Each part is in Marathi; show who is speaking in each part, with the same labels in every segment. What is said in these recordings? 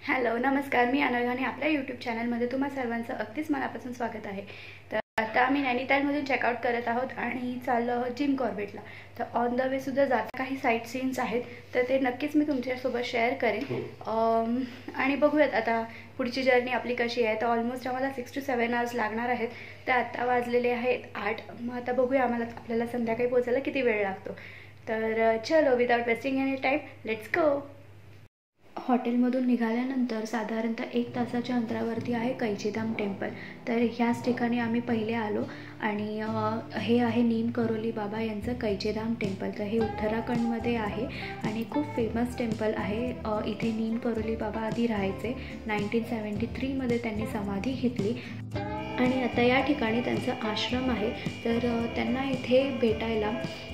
Speaker 1: हॅलो नमस्कार, मी अनघा आणि आपल्या यूट्यूब चॅनलमध्ये तुम्हा सर्वांचं अगदीच मनापासून स्वागत आहे। तर आता आम्ही नैनितालमधून चेकआउट करत आहोत आणि चाललो आहोत जिम कॉर्बेटला। तर ऑन द वे सुद्धा जात काही साईट सीन्स आहेत, तर ते नक्कीच मी तुमच्यासोबत शेअर करेन। आणि बघूयात आता पुढची जर्नी आपली कशी आहे। तर ऑलमोस्ट आम्हाला 6 to 7 आवर्स लागणार आहेत। तर आता वाजलेले आहेत 8। मग आता बघूया आपल्याला संध्याकाळी पोहोचायला किती वेळ लागतो। तर चलो without wasting any time, let's go. हॉटेलमधून निघाल्यानंतर साधारणतः 1 तासाच्या अंतरावरती आहे कैचीधाम टेम्पल। तर ह्याच ठिकाणी आम्ही पहिले आलो आणि हे आहे नीम करोली बाबा यांचं कैचीधाम टेम्पल। तर हे उत्तराखंडमध्ये आहे आणि खूप फेमस टेम्पल आहे। इथे नीम करोली बाबा आधी राहायचे। 1973 त्यांनी समाधी घेतली आणि आता या ठिकाणी त्यांचा आश्रम आहे। तर त्यांना इथे भेटायला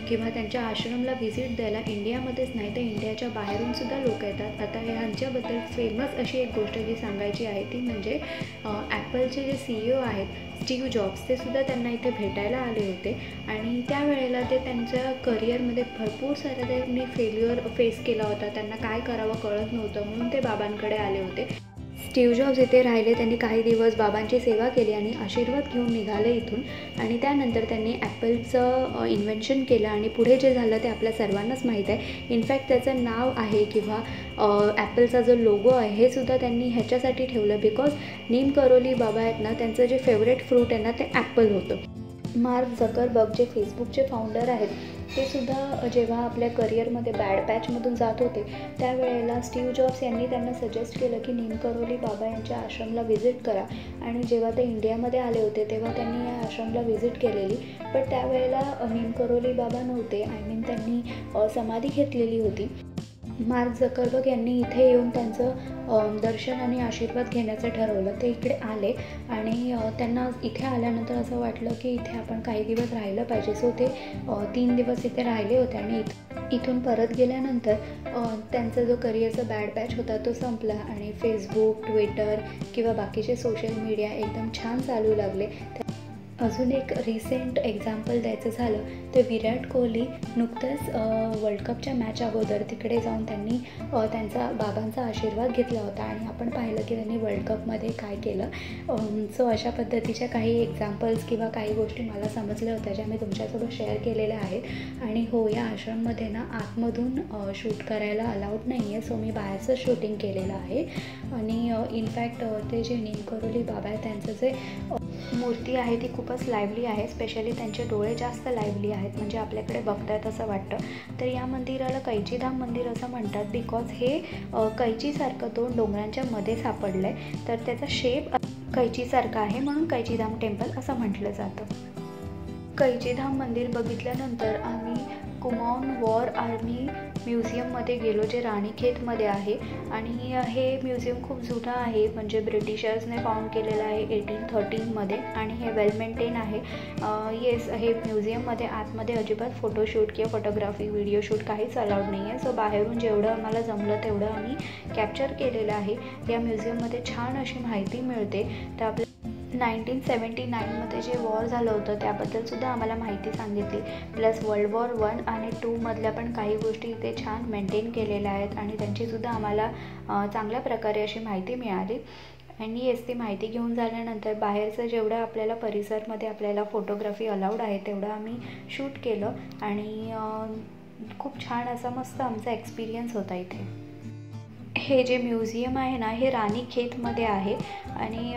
Speaker 1: किंवा त्यांच्या आश्रमला व्हिजिट द्यायला इंडियामध्येच नाही तर इंडियाच्या बाहेरूनसुद्धा लोक येतात। आता ह्यांच्याबद्दल फेमस अशी एक गोष्ट जी सांगायची आहे ती म्हणजे ॲपलचे जे CEO आहेत स्टीव्ह जॉब्स, ते सुद्धा त्यांना इथे भेटायला आले होते आणि त्यावेळेला ते त्यांच्या करिअरमध्ये भरपूर सारा त्यांनी फेल्युअर फेस केला होता। त्यांना काय करावं कळत नव्हतं म्हणून ते बाबांकडे आले होते। स्टीव्ह जॉब्स इथे राहिले, त्यांनी काही दिवस बाबांची सेवा केली आणि आशीर्वाद घेऊन निघाले इथून आणि त्यानंतर त्यांनी ॲपलचं इन्व्हेन्शन केलं आणि पुढे जे झालं ते आपल्या सर्वांनाच माहीत आहे। इनफॅक्ट त्याचं नाव आहे किंवा ॲपलचा जो लोगो आहे हे सुद्धा त्यांनी ह्याच्यासाठी ठेवलं बिकॉज नीम करोली बाबा आहेत ना, त्यांचं जे फेवरेट फ्रूट आहे ना ते ॲपल होतं। मार्क झकरबर्ग जे फेसबुकचे फाउंडर आहेत ते सुद्धा जेव्हा आपल्या करिअरमध्ये बॅड पॅचमधून जात होते त्यावेळेला स्टीव्ह जॉब्स यांनी त्यांना सजेस्ट केलं की नीम करोली बाबा यांच्या आश्रमला व्हिजिट करा। आणि जेव्हा ते इंडियामध्ये आले होते तेव्हा त्यांनी या आश्रमला व्हिजिट केलेली, पण त्यावेळेला नीम करोली बाबा नव्हते। त्यांनी समाधी घेतलेली होती। मार्क झकरबर्ग यांनी इथे येऊन त्यांचं दर्शन आणि आशीर्वाद घेण्याचं ठरवलं। ते इकडे आले आणि त्यांना इथे आल्यानंतर असं वाटलं की इथे आपण काही दिवस राहिलं पाहिजे। सो ते 3 दिवस इथे राहिले होते आणि इथून परत गेल्यानंतर त्यांचा जो करिअरचा बॅड पॅच होता तो संपला आणि फेसबुक, ट्विटर किंवा बाकीचे सोशल मीडिया एकदम छान चालू लागले। अजून एक रिसेंट एक्झाम्पल द्यायचं झालं तर विराट कोहली नुकतंच वर्ल्ड कपच्या मॅच अगोदर तिकडे जाऊन त्यांनी त्यांचा बाबांचा आशीर्वाद घेतला होता आणि आपण पाहिलं की त्यांनी वर्ल्ड कपमध्ये काय केलं। सो अशा पद्धतीच्या काही एक्झाम्पल्स किंवा काही गोष्टी मला समजल्या होत्या ज्या मी तुमच्यासोबत शेअर केलेल्या आहेत। आणि हो, या आश्रममध्ये ना आतमधून शूट करायला अलाउड नाही आहे, सो मी बाहेरचं शूटिंग केलेलं आहे। आणि इनफॅक्ट ते जे नीम करोली बाबा आहे त्यांचं जे मूर्ती आहे ती खूपच लाईव्हली आहे, स्पेशली त्यांचे डोळे जास्त लाईव्हली आहेत, म्हणजे आपल्याकडे बघतायत असं वाटतं। तर या मंदिराला कैचीधाम मंदिर असं म्हणतात बिकॉज हे कैचीसारखं 2 डोंगरांच्या मध्ये सापडलं आहे। तर त्याचा शेप कैचीसारखा आहे म्हणून कैचीधाम टेम्पल असं म्हटलं जातं। कैचीधाम मंदिर बघितल्यानंतर आम्ही कुमाऊन वॉर आर्मी म्युझियममध्ये गेलो जे राणीखेतमध्ये आहे आणि हे म्युझियम खूप जुनं आहे, म्हणजे ब्रिटिशर्सने फाउंड केलेलं आहे 1813 आणि हे वेल मेंटेन आहे। येस, हे म्युझियममध्ये आतमध्ये अजिबात फोटोशूट किंवा फोटोग्राफी, व्हिडिओ शूट काहीच अलाउड नाही आहे। सो बाहेरून जेवढं आम्हाला जमलं तेवढं आम्ही कॅप्चर केलेलं आहे। या म्युझियममध्ये छान अशी माहिती मिळते। तर आपल्या 1979 जे वॉर झालं होतं त्याबद्दलसुद्धा आम्हाला माहिती सांगितली, प्लस वर्ल्ड वॉर 1 आणि 2 मधल्या पण काही गोष्टी इथे छान मेंटेन केलेल्या आहेत आणि त्यांचीसुद्धा आम्हाला चांगल्या प्रकारे अशी माहिती मिळाली। आणि येस, ती माहिती घेऊन झाल्यानंतर बाहेरचं जेवढं आपल्याला परिसरमध्ये आपल्याला फोटोग्राफी अलाउड आहे तेवढं आम्ही शूट केलं आणि खूप छान असा मस्त आमचा एक्सपिरियन्स होता इथे। हे जे म्युझियम आहे ना हे राणीखेतमध्ये आहे आणि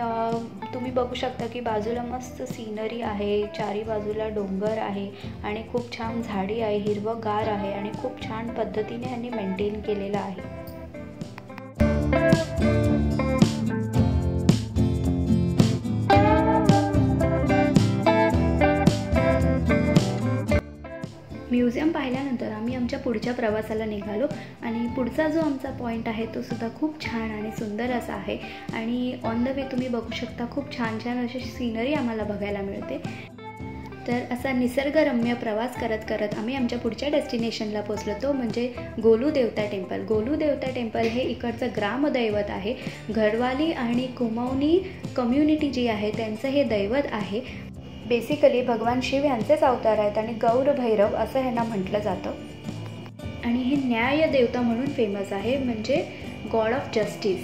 Speaker 1: तुम्ही बघू शकता की बाजूला मस्त सीनरी आहे, चारी बाजूला डोंगर आहे आणि खूप छान झाडी आहे, हिरवंगार आहे आणि खूप छान पद्धतीने ह्यांनी मेंटेन केलेलं आहे। म्युझियम पाहिल्यानंतर आम्ही आमच्या पुढच्या प्रवासाला निघालो आणि पुढचा जो आमचा पॉईंट आहे तो सुद्धा खूप छान आणि सुंदर असा आहे आणि ऑन द वे तुम्ही बघू शकता खूप छान छान अशी सीनरी आम्हाला बघायला मिळते। तर असा निसर्गरम्य प्रवास करत करत आम्ही आमच्या पुढच्या डेस्टिनेशनला पोचलो, तो म्हणजे गोलू देवता टेम्पल। गोलू देवता टेम्पल हे इकडचं ग्रामदैवत आहे। घरवाली आणि कुमाऊनी कम्युनिटी जी आहे त्यांचं हे दैवत आहे। बेसिकली भगवान शिव यांचेच अवतार आहेत आणि गौर भैरव असं ह्यांना म्हटलं जातं आणि हे न्याय देवता म्हणून फेमस आहे, म्हणजे गॉड ऑफ जस्टिस।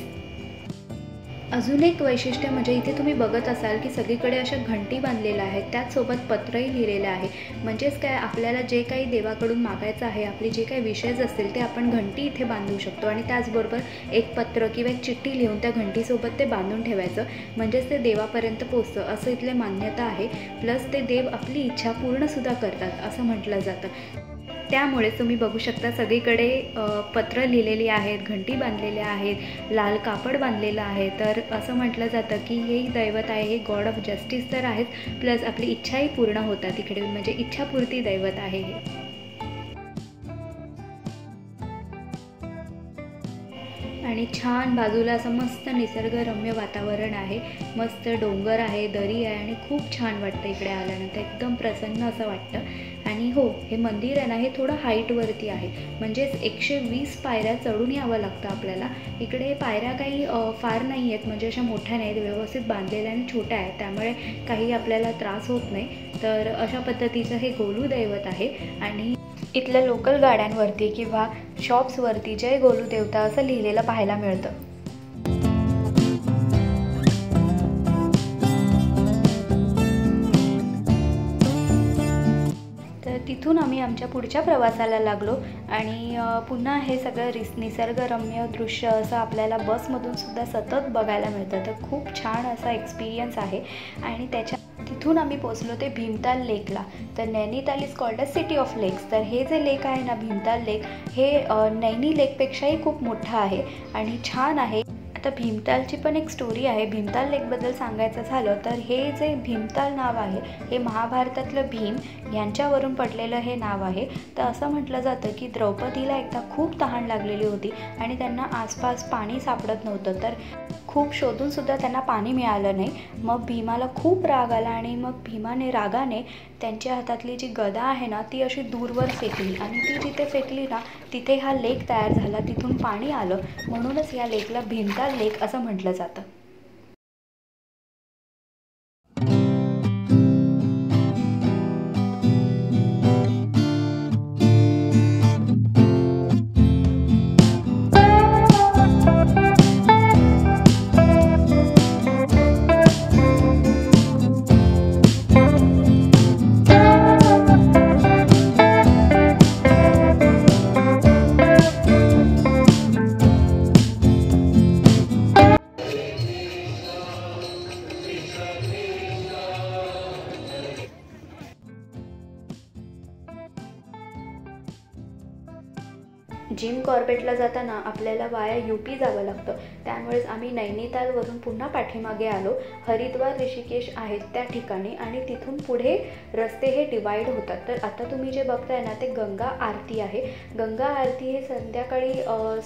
Speaker 1: अजून एक वैशिष्ट्य म्हणजे इथे तुम्ही बघत असाल की सगळीकडे अशा घंटी बांधलेल्या आहेत, त्याचसोबत पत्रही लिहिलेलं आहे. म्हणजेच काय, आपल्याला जे काही देवाकडून मागायचं आहे, आपले जे काही विषयच असतील ते आपण घंटी इथे बांधू शकतो. आणि त्याचबरोबर एक पत्र किंवा एक चिठ्ठी लिहून त्या घंटीसोबत ते बांधून ठेवायचं, म्हणजेच ते देवापर्यंत पोचतं असं इथले मान्यता आहे. प्लस ते देव आपली इच्छा पूर्णसुद्धा करतात असं म्हटलं जातं. त्यामुळे तुम्ही बघू शकता सगळीकडे पत्र लिहिलेली आहेत, घंटी बांधलेल्या आहेत, लाल कापड बांधलेलं आहे. तर असं म्हटलं जातं की हे दैवत आहे, हे गॉड ऑफ जस्टिस तर आहेच, प्लस आपली इच्छाही पूर्ण होतात इकडे, म्हणजे इच्छापूर्ती दैवत आहे हे. आणि छान बाजूला असं मस्त निसर्गरम्य वातावरण आहे, मस्त डोंगर आहे, दरी आहे आणि खूप छान वाटतं इकडे आल्यानंतर, एकदम प्रसन्न असं वाटतं. आणि हो, हे मंदिर आहे ना, हे थोडं हाईटवरती आहे, म्हणजेच 120 पायऱ्या चढून यावं लागतं आपल्याला. इकडे पायऱ्या काही फार नाही आहेत, म्हणजे अशा मोठ्या नाहीत, व्यवस्थित बांधलेल्या आणि छोट्या आहेत, त्यामुळे काही आपल्याला त्रास होत नाही. तर अशा पद्धतीचं हे गोलू दैवत आहे. आणि इथल्या लोकल गाड्यांवरती किंवा शॉप्सवरती जय गोलू देवता असं लिहिलेलं पाहायला मिळतं. तर तिथून आम्ही आमच्या पुढच्या प्रवासाला लागलो आणि पुन्हा हे सगळं निसर्गरम्य दृश्य असं आपल्याला बसमधून सुद्धा सतत बघायला मिळतं. तर खूप छान असा एक्सपिरियन्स आहे. आणि तिथून आम्ही पोचलो ते भीमताल लेकला. तर Nainital is called a city of लेक्स. तर हे जे लेक आहे ना, भीमताल लेक, हे नैनी लेकपेक्षाही खूप मोठं आहे आणि छान आहे. आता भीमतालची पण एक स्टोरी आहे. भीमताल लेकबद्दल सांगायचं झालं तर हे जे भीमताल नाव आहे हे महाभारतातलं भीम यांच्यावरून पडलेलं हे नाव आहे. तर असं म्हटलं जातं की द्रौपदीला एकदा खूप तहान लागलेली होती आणि त्यांना आसपास पाणी सापडत नव्हतं. तर खूप शोधूनसुद्धा त्यांना पाणी मिळालं नाही. मग भीमाला खूप राग आला आणि मग भीमाने रागाने त्यांच्या हातातली जी गदा आहे ना ती अशी दूरवर फेकली आणि ती जिथे फेकली ना तिथे हा लेक तयार झाला, तिथून पाणी आलं. म्हणूनच या लेकला भीमताल लेक असं म्हटलं जातं. जिम कॉर्बेटला जाताना आपल्याला वाया UP जावं लागतं. त्यामुळेच आम्ही नैनीतालवरून पुन्हा पाठीमागे आलो. हरिद्वार ऋषिकेश आहेत त्या ठिकाणी आणि तिथून पुढे रस्ते हे डिवाईड होतात. तर आता तुम्ही जे बघताय ना ते गंगा आरती आहे. गंगा आरती हे संध्याकाळी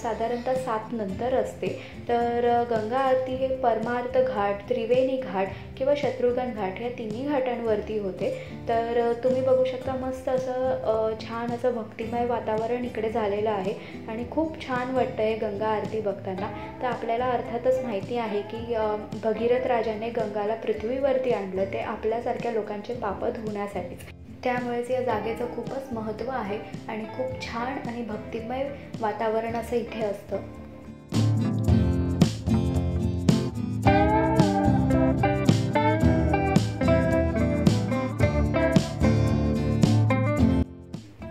Speaker 1: साधारणतः 7 नंतर असते. तर गंगा आरती हे परमार्थ घाट, त्रिवेणी घाट किंवा शत्रुघ्न घाट या तिन्ही घाटांवरती होते. तर तुम्ही बघू शकता मस्त असं छान असं भक्तिमय वातावरण इकडे झालेलं आहे आणि खूप छान वाटतं आहे गंगा आरती बघताना. तर आपल्याला अर्थातच माहिती आहे की भगीरथ राजाने गंगाला पृथ्वीवरती आणलं ते आपल्यासारख्या लोकांचे पाप धुण्यासाठीच. त्यामुळेच या जागेचं खूपच महत्त्व आहे आणि खूप छान आणि भक्तिमय वातावरण असं इथे असतं.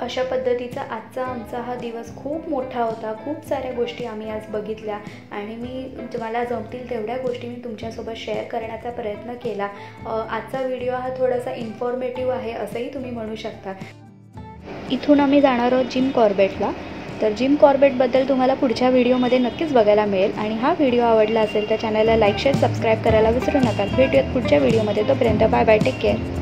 Speaker 1: अशा पद्धतीचा आजचा आमचा हा दिवस खूप मोठा होता. खूप साऱ्या गोष्टी आम्ही आज बघितल्या आणि मला जमतील तेवढ्या गोष्टी मी तुमच्यासोबत शेअर करण्याचा प्रयत्न केला. आजचा व्हिडिओ हा थोडासा इन्फॉर्मेटिव्ह आहे असंही तुम्ही म्हणू शकता. इथून आम्ही जाणार आहोत जिम कॉर्बेटला. तर जिम कॉर्बेटबद्दल तुम्हाला पुढच्या व्हिडिओमध्ये नक्कीच बघायला मिळेल. आणि हा व्हिडिओ आवडला असेल तर चॅनलला लाईक, शेअर, सबस्क्राईब करायला विसरू नका. भेटूयात पुढच्या व्हिडिओमध्ये. तोपर्यंत बाय बाय, टेक केअर.